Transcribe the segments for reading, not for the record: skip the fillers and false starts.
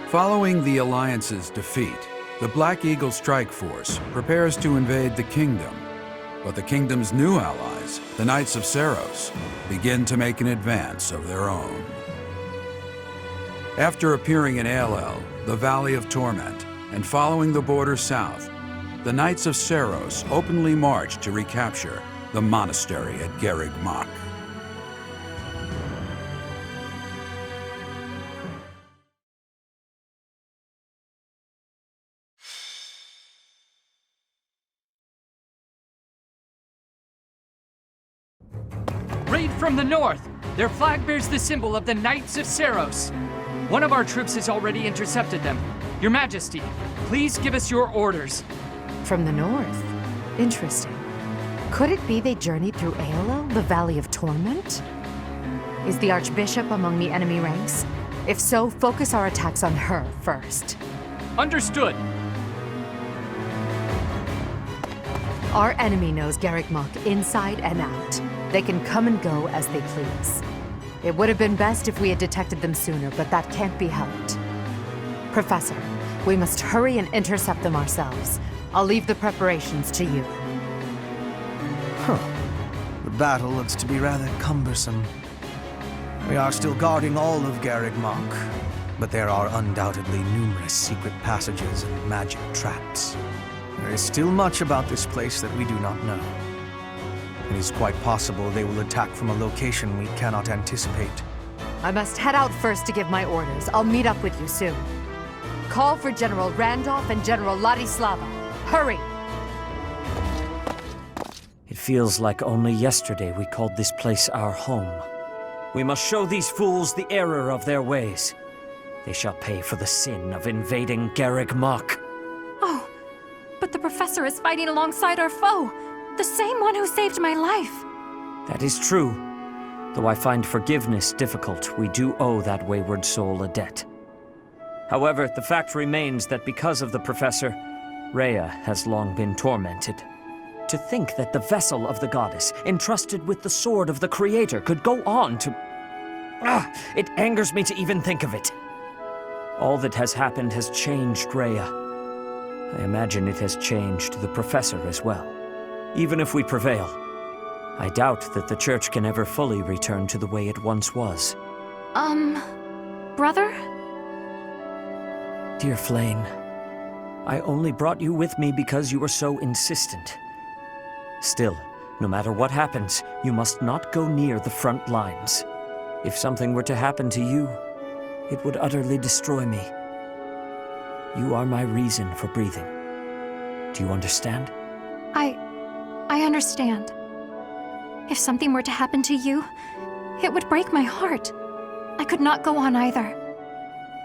Following the Alliance's defeat, the Black Eagle Strike Force prepares to invade the Kingdom. But the Kingdom's new allies, the Knights of Seiros, begin to make an advance of their own. After appearing in Aelel, the Valley of Torment, and following the border south, the Knights of Seiros openly march to recapture the Monastery at Garreg Mach. Raid from the north! Their flag bears the symbol of the Knights of Seiros. One of our troops has already intercepted them. Your Majesty, please give us your orders. From the north? Interesting. Could it be they journeyed through Aelel, the Valley of Torment? Is the Archbishop among the enemy ranks? If so, focus our attacks on her first. Understood. Our enemy knows Garreg Mach inside and out. They can come and go as they please. It would have been best if we had detected them sooner, but that can't be helped. Professor, we must hurry and intercept them ourselves. I'll leave the preparations to you. The battle looks to be rather cumbersome. We are still guarding all of Garreg Mach, but there are undoubtedly numerous secret passages and magic traps. There is still much about this place that we do not know. It is quite possible they will attack from a location we cannot anticipate. I must head out first to give my orders. I'll meet up with you soon. Call for General Randolph and General Ladislava. Hurry! It feels like only yesterday we called this place our home. We must show these fools the error of their ways. They shall pay for the sin of invading Garreg Mach. Oh, but the Professor is fighting alongside our foe. The same one who saved my life. That is true. Though I find forgiveness difficult, we do owe that wayward soul a debt. However, the fact remains that because of the Professor, Rhea has long been tormented. To think that the vessel of the goddess, entrusted with the sword of the Creator, could go on to... it angers me to even think of it. All that has happened has changed Rhea. I imagine it has changed the Professor as well. Even if we prevail, I doubt that the Church can ever fully return to the way it once was. Brother? Dear Flayn, I only brought you with me because you were so insistent. Still, no matter what happens, you must not go near the front lines. If something were to happen to you, it would utterly destroy me. You are my reason for breathing. Do you understand? I understand. If something were to happen to you, it would break my heart. I could not go on either.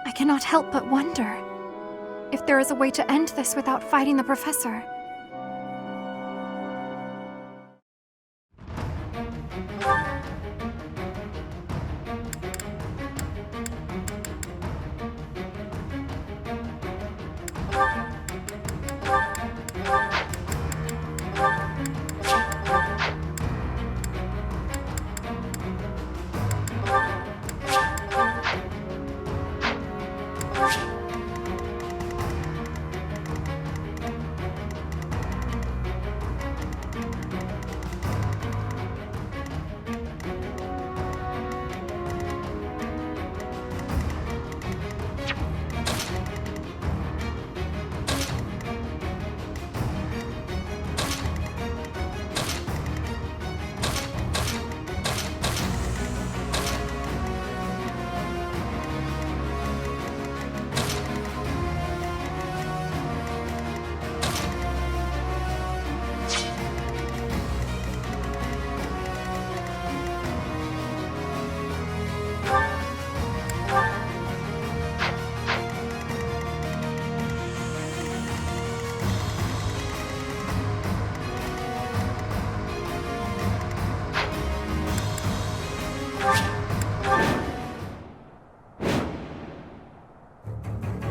I cannot help but wonder if there is a way to end this without fighting the Professor.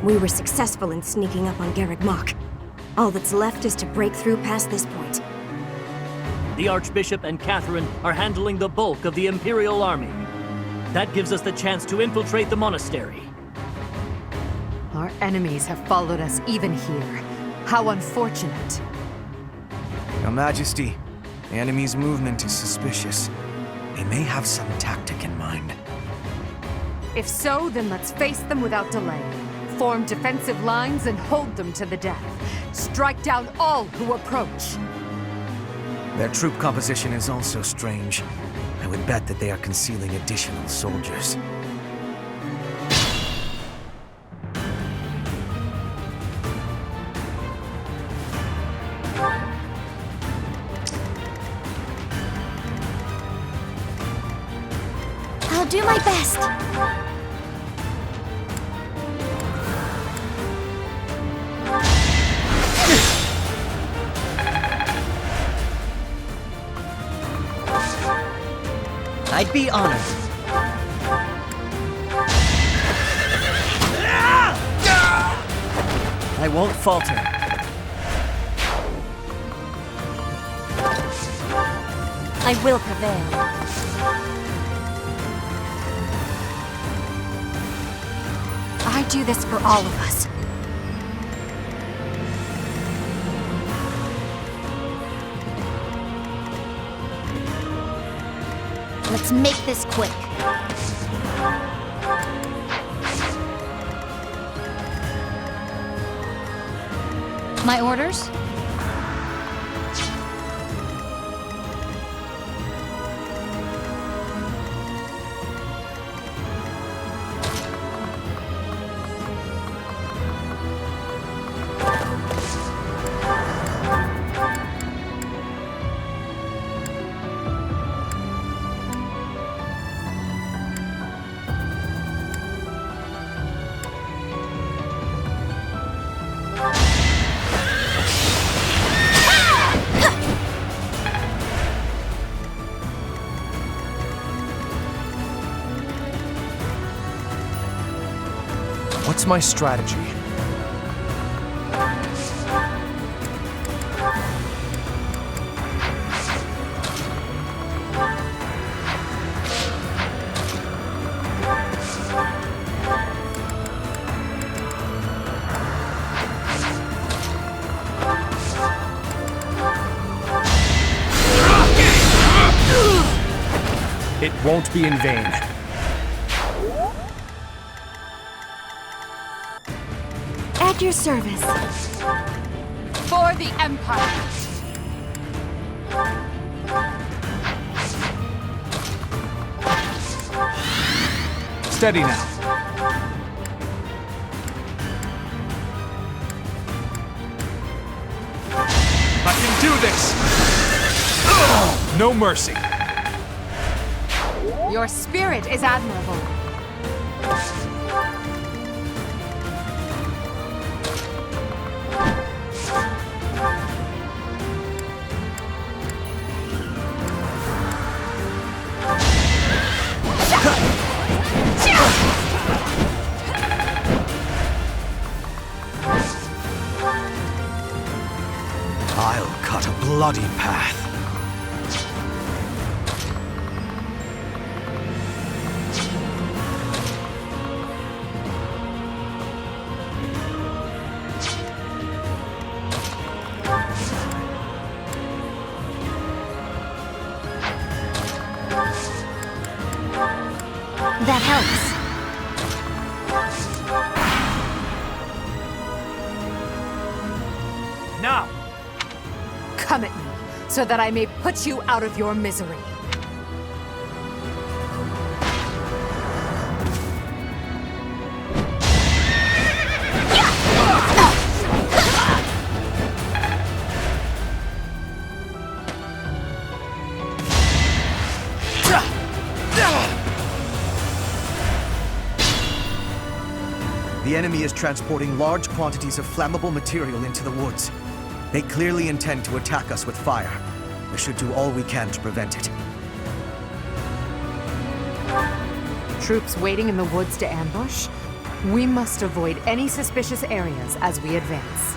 We were successful in sneaking up on Garreg Mach. All that's left is to break through past this point. The Archbishop and Catherine are handling the bulk of the Imperial Army. That gives us the chance to infiltrate the Monastery. Our enemies have followed us even here. How unfortunate. Your Majesty, the enemy's movement is suspicious. They may have some tactic in mind. If so, then let's face them without delay. Form defensive lines and hold them to the death. Strike down all who approach. Their troop composition is also strange. I would bet that they are concealing additional soldiers. I'll do my best. I'd be honored. I won't falter. I will prevail. I do this for all of us. Let's make this quick. My orders? What's my strategy? It won't be in vain. At your service. For the Empire! Steady now. I can do this! No mercy. Your spirit is admirable. I'll cut a bloody path. That helps. Now! Come at me, so that I may put you out of your misery. The enemy is transporting large quantities of flammable material into the woods. They clearly intend to attack us with fire. We should do all we can to prevent it. Troops waiting in the woods to ambush? We must avoid any suspicious areas as we advance.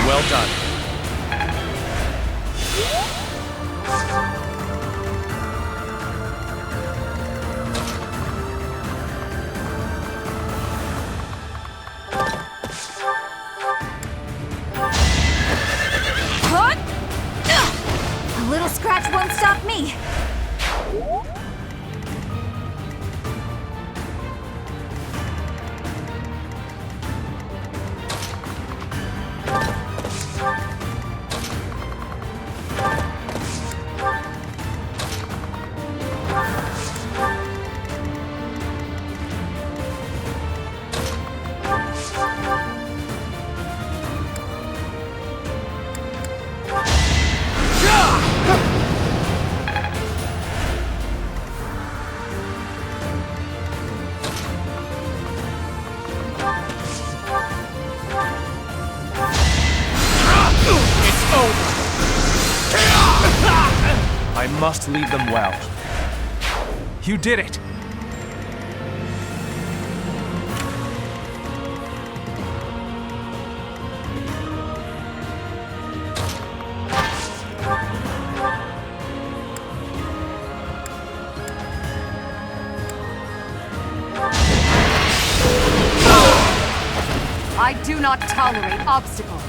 Well done. I must lead them well. You did it! I do not tolerate obstacles.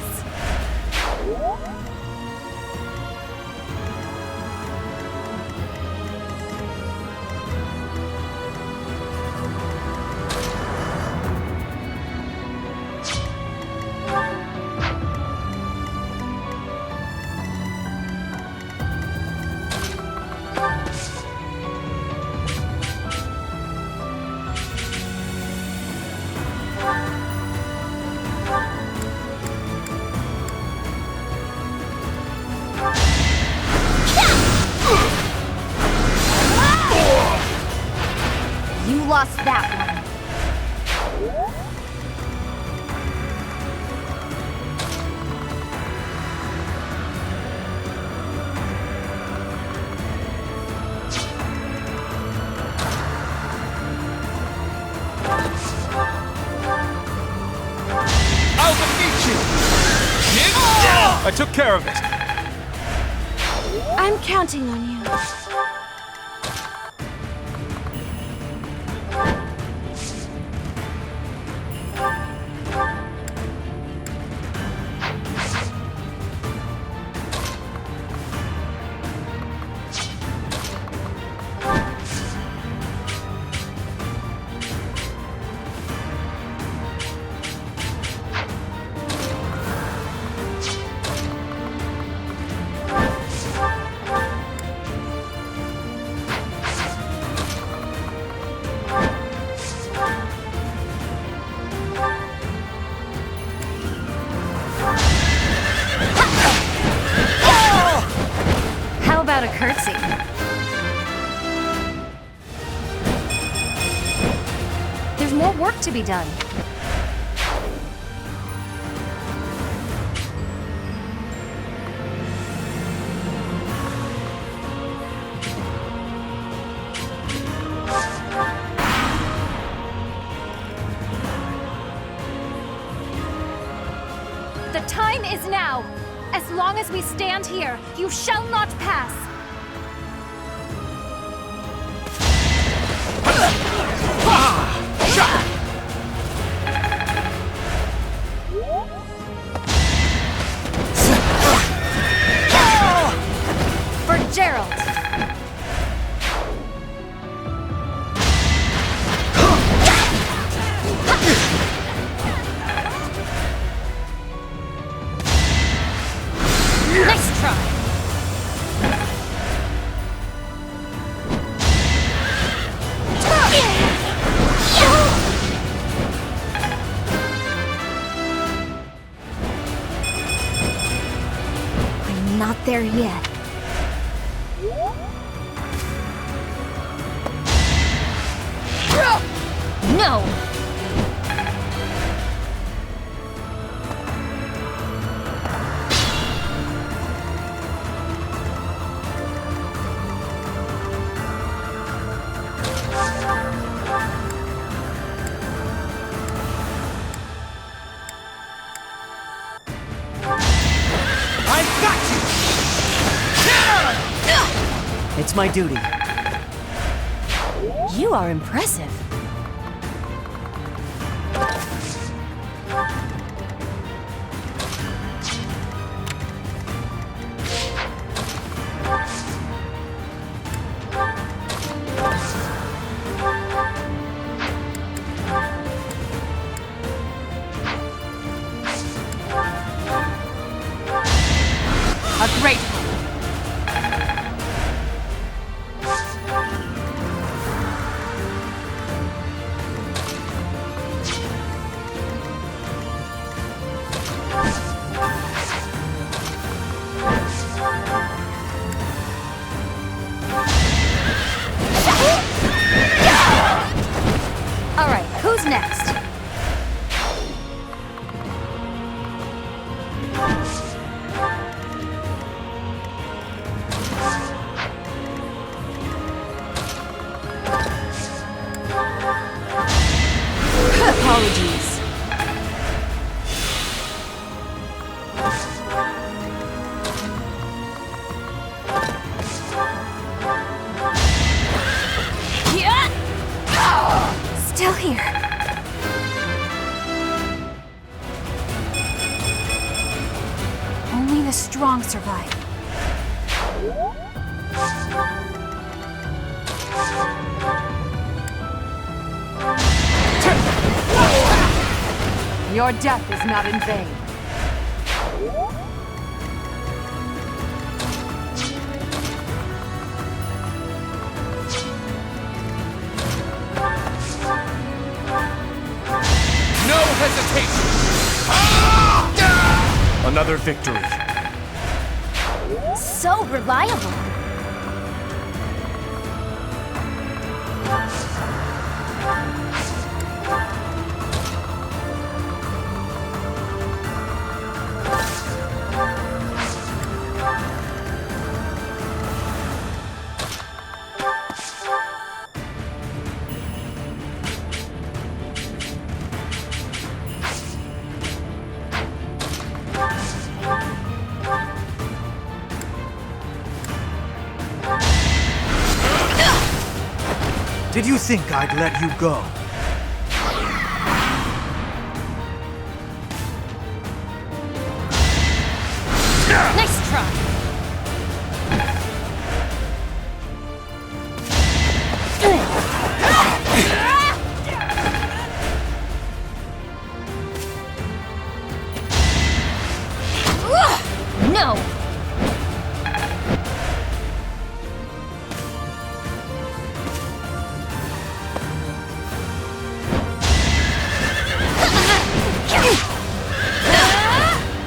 Lost that one. I'll defeat you! I took care of it. I'm counting on you. A curtsy. There's more work to be done. The time is now. As long as we stand here, you shall not pass. For Gerald. Nice try. I'm not there yet. No! It's my duty. You are impressive. A great All right, who's next? apologies. Still here. Only the strong survive. Your death is not in vain. No hesitation! Another victory. So reliable. Did you think I'd let you go? Nice try. No.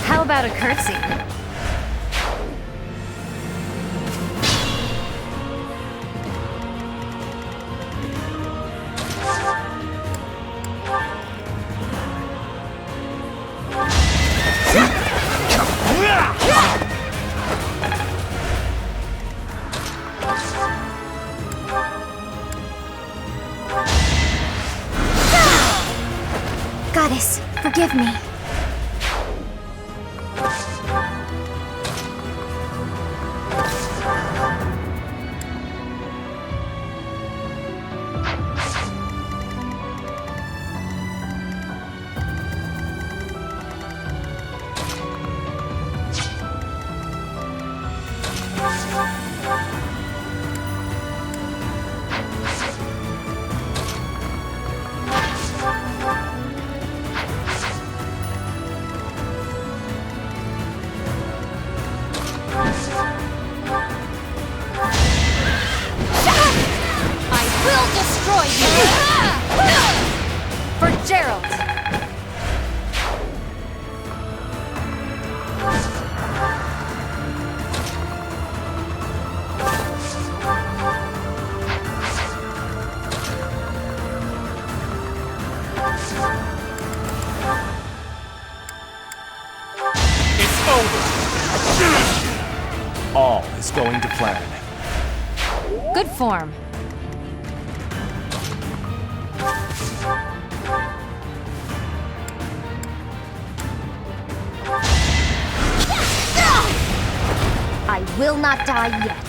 How about a curtsy? Goddess, forgive me. For Gerald! It's over! All is going to plan. Good form. I will not die yet.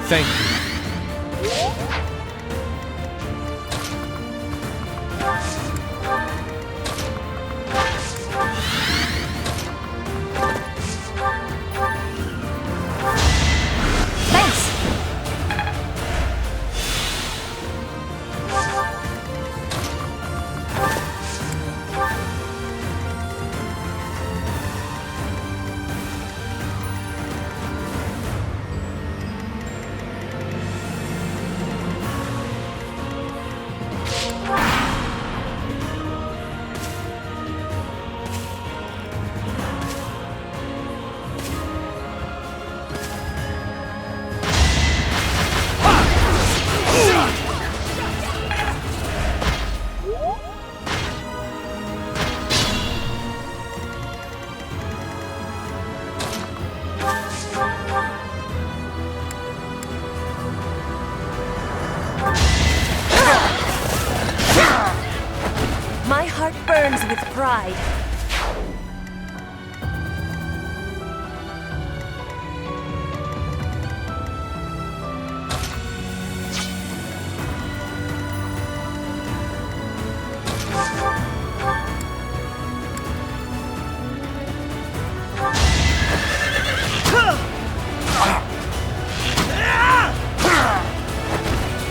Thank you. Thanks. tried.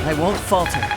I won't falter.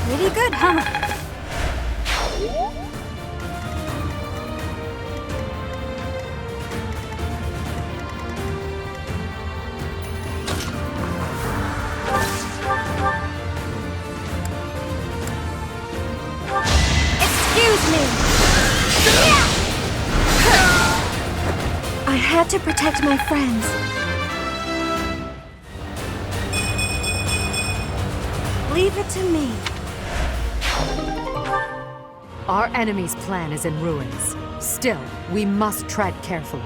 Pretty good, huh? Excuse me! I had to protect my friends. Leave it to me. Our enemy's plan is in ruins. Still, we must tread carefully.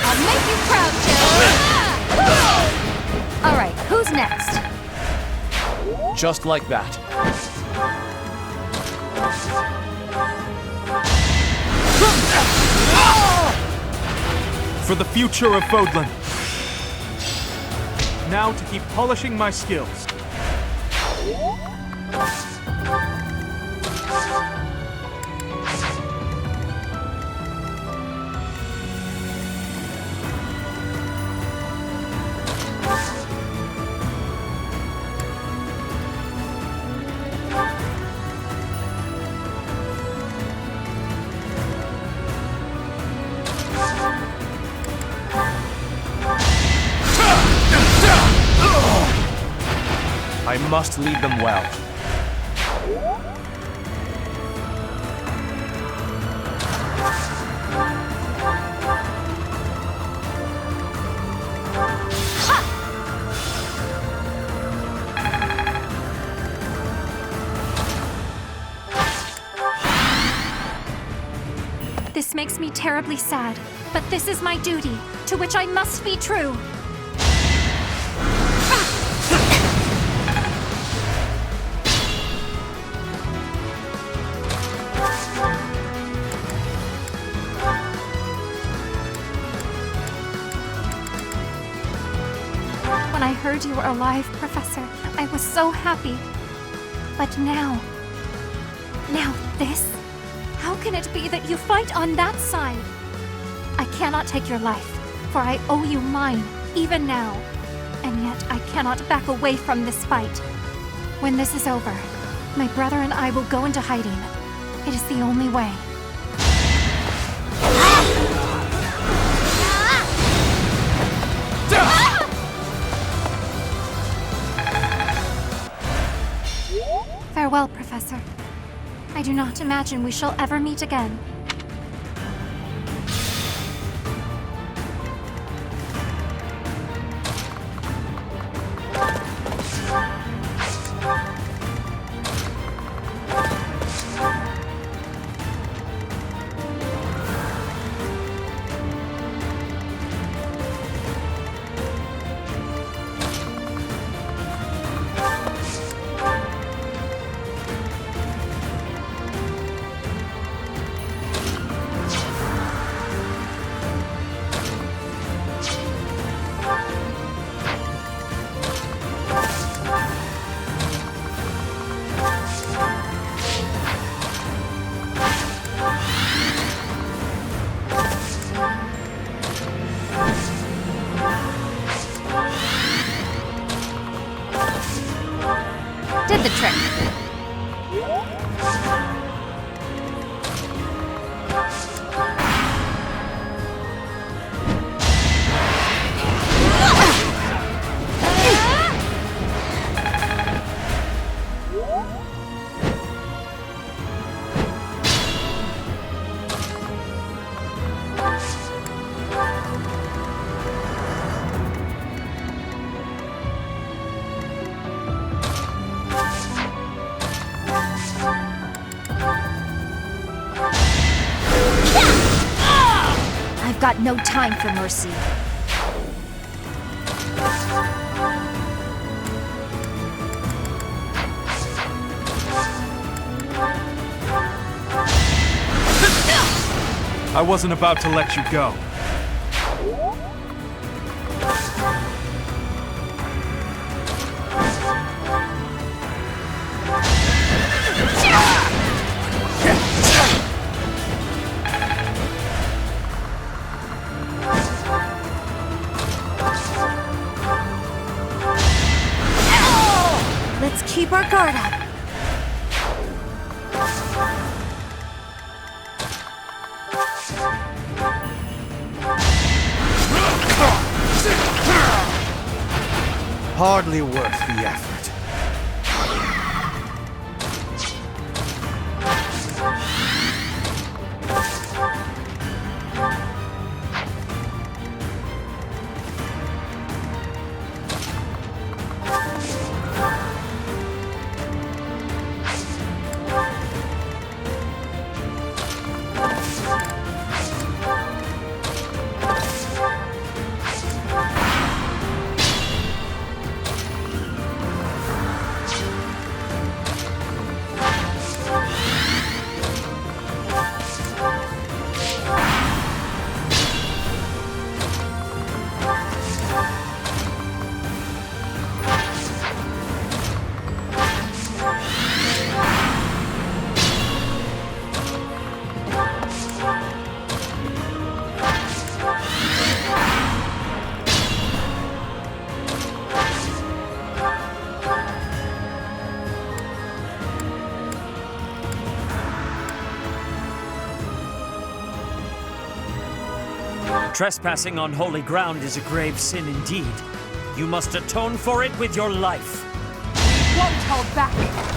I'll make you proud, Cyril! All right, who's next? Just like that. For the future of Fodlan. Now to keep polishing my skills. I must lead them well. This makes me terribly sad, but this is my duty, to which I must be true. When I heard you were alive, Professor, I was so happy. But now this? How can it be that you fight on that side? I cannot take your life, for I owe you mine, even now. And yet I cannot back away from this fight. When this is over, my brother and I will go into hiding. It is the only way. Farewell, Professor. I do not imagine we shall ever meet again. with the trick. I've got no time for mercy. I wasn't about to let you go. Let's keep our guard up. Hardly worth the effort. Trespassing on holy ground is a grave sin indeed. You must atone for it with your life. We won't hold back!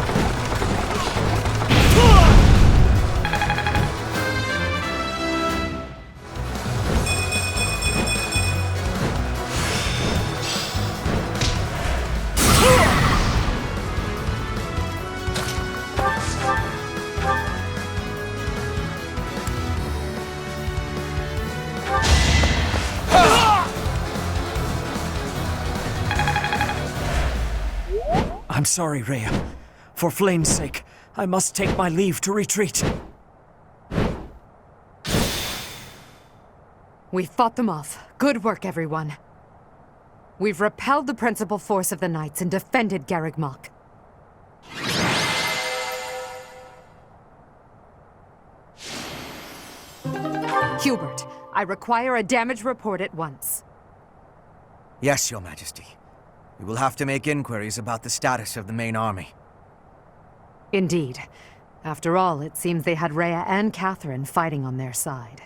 I'm sorry, Rhea. For Flayn's sake, I must take my leave to retreat. We fought them off. Good work, everyone. We've repelled the principal force of the Knights and defended Garreg Mach. Hubert, I require a damage report at once. Yes, Your Majesty. We will have to make inquiries about the status of the main army. Indeed. After all, it seems they had Rhea and Catherine fighting on their side.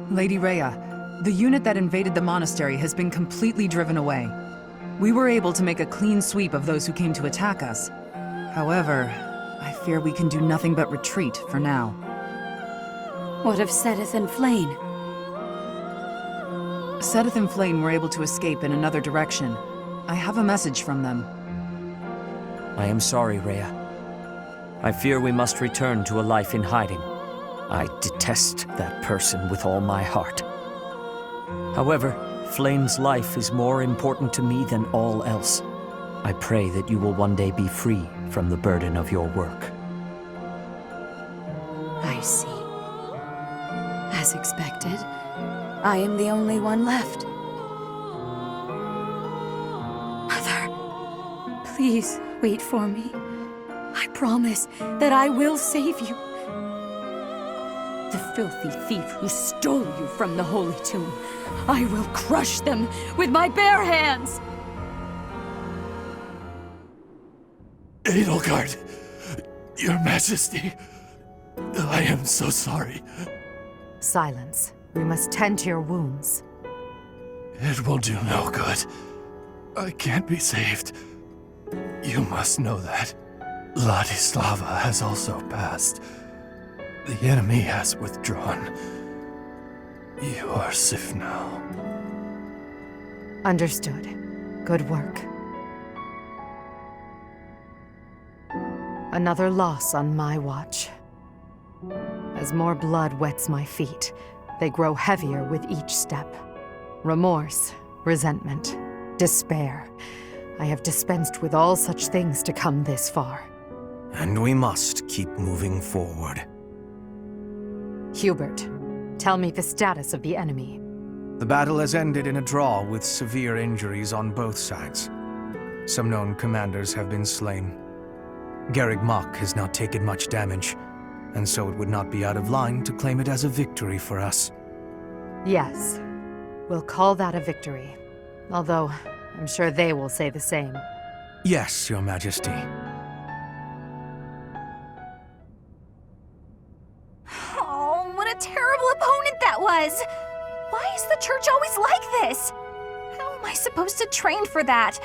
Lady Rhea, the unit that invaded the monastery has been completely driven away. We were able to make a clean sweep of those who came to attack us. However, I fear we can do nothing but retreat for now. What of Seteth and Flayn? Seteth and Flayn were able to escape in another direction. I have a message from them. I am sorry, Rhea. I fear we must return to a life in hiding. I detest that person with all my heart. However, Flayn's life is more important to me than all else. I pray that you will one day be free from the burden of your work. I see. As expected, I am the only one left. Mother, please wait for me. I promise that I will save you. The filthy thief who stole you from the Holy Tomb, I will crush them with my bare hands! Edelgard, Your Majesty, I am so sorry. Silence. We must tend to your wounds. It will do no good. I can't be saved. You must know that. Ladislava has also passed. The enemy has withdrawn. You are safe now. Understood. Good work. Another loss on my watch. As more blood wets my feet, they grow heavier with each step. Remorse, resentment, despair. I have dispensed with all such things to come this far. And we must keep moving forward. Hubert, tell me the status of the enemy. The battle has ended in a draw with severe injuries on both sides. Some known commanders have been slain. Garreg Mach has not taken much damage, and so it would not be out of line to claim it as a victory for us. Yes, we'll call that a victory. Although, I'm sure they will say the same. Yes, Your Majesty. Oh, what a terrible opponent that was! Why is the church always like this? How am I supposed to train for that?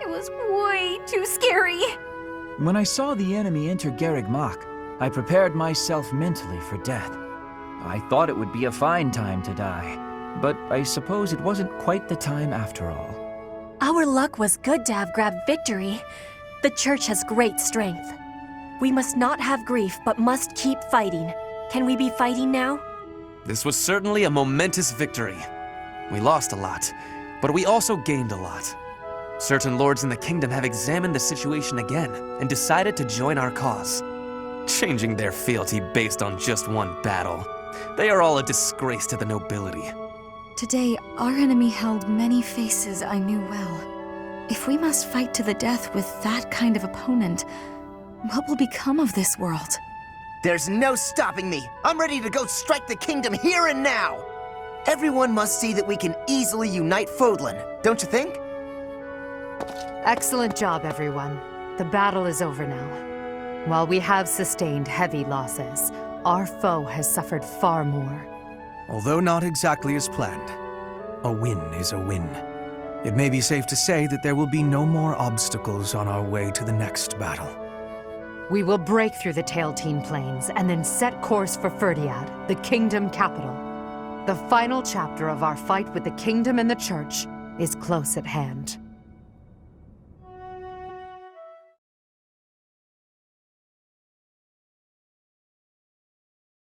It was way too scary. When I saw the enemy enter Garreg Mach, I prepared myself mentally for death. I thought it would be a fine time to die, but I suppose it wasn't quite the time after all. Our luck was good to have grabbed victory. The church has great strength. We must not have grief, but must keep fighting. Can we be fighting now? This was certainly a momentous victory. We lost a lot, but we also gained a lot. Certain lords in the kingdom have examined the situation again and decided to join our cause. Changing their fealty based on just one battle. They are all a disgrace to the nobility. Today, our enemy held many faces I knew well. If we must fight to the death with that kind of opponent, what will become of this world? There's no stopping me. I'm ready to go strike the kingdom here and now. Everyone must see that we can easily unite Fodlan, don't you think? Excellent job, everyone. The battle is over now. While we have sustained heavy losses, our foe has suffered far more. Although not exactly as planned, a win is a win. It may be safe to say that there will be no more obstacles on our way to the next battle. We will break through the Tailteen Plains and then set course for Ferdiad, the kingdom capital. The final chapter of our fight with the kingdom and the church is close at hand.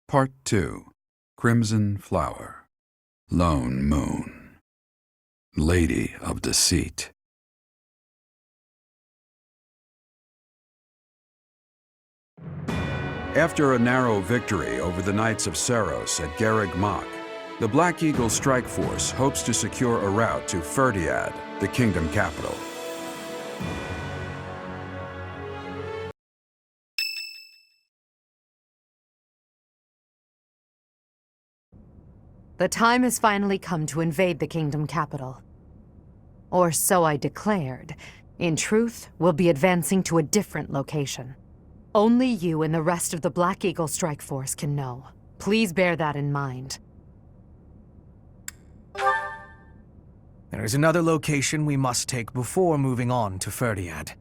Part 2. Crimson Flower. Lone Moon. Lady of Deceit. After a narrow victory over the Knights of Seiros at Garreg Mach, the Black Eagles Strike Force hopes to secure a route to Ferdiad, the kingdom capital. The time has finally come to invade the kingdom capital. Or so I declared. In truth, we'll be advancing to a different location. Only you and the rest of the Black Eagle Strike Force can know. Please bear that in mind. There is another location we must take before moving on to Ferdiad.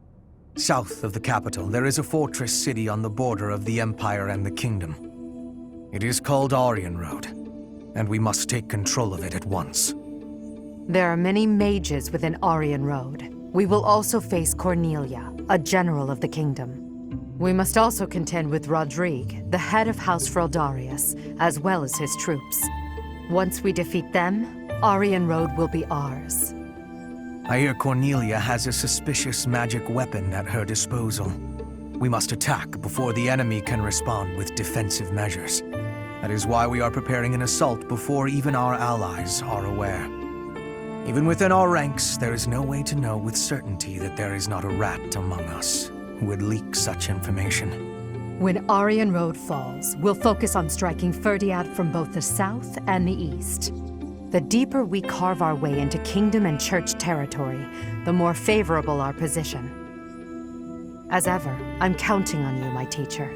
South of the capital, there is a fortress city on the border of the Empire and the Kingdom. It is called Aryan Road, and we must take control of it at once. There are many mages within Aryan Road. We will also face Cornelia, a general of the kingdom. We must also contend with Rodrigue, the head of House Fraldarius, as well as his troops. Once we defeat them, Aryan Road will be ours. I hear Cornelia has a suspicious magic weapon at her disposal. We must attack before the enemy can respond with defensive measures. That is why we are preparing an assault before even our allies are aware. Even within our ranks, there is no way to know with certainty that there is not a rat among us who would leak such information. When Aryan Road falls, we'll focus on striking Ferdiad from both the south and the east. The deeper we carve our way into kingdom and church territory, the more favorable our position. As ever, I'm counting on you, my teacher.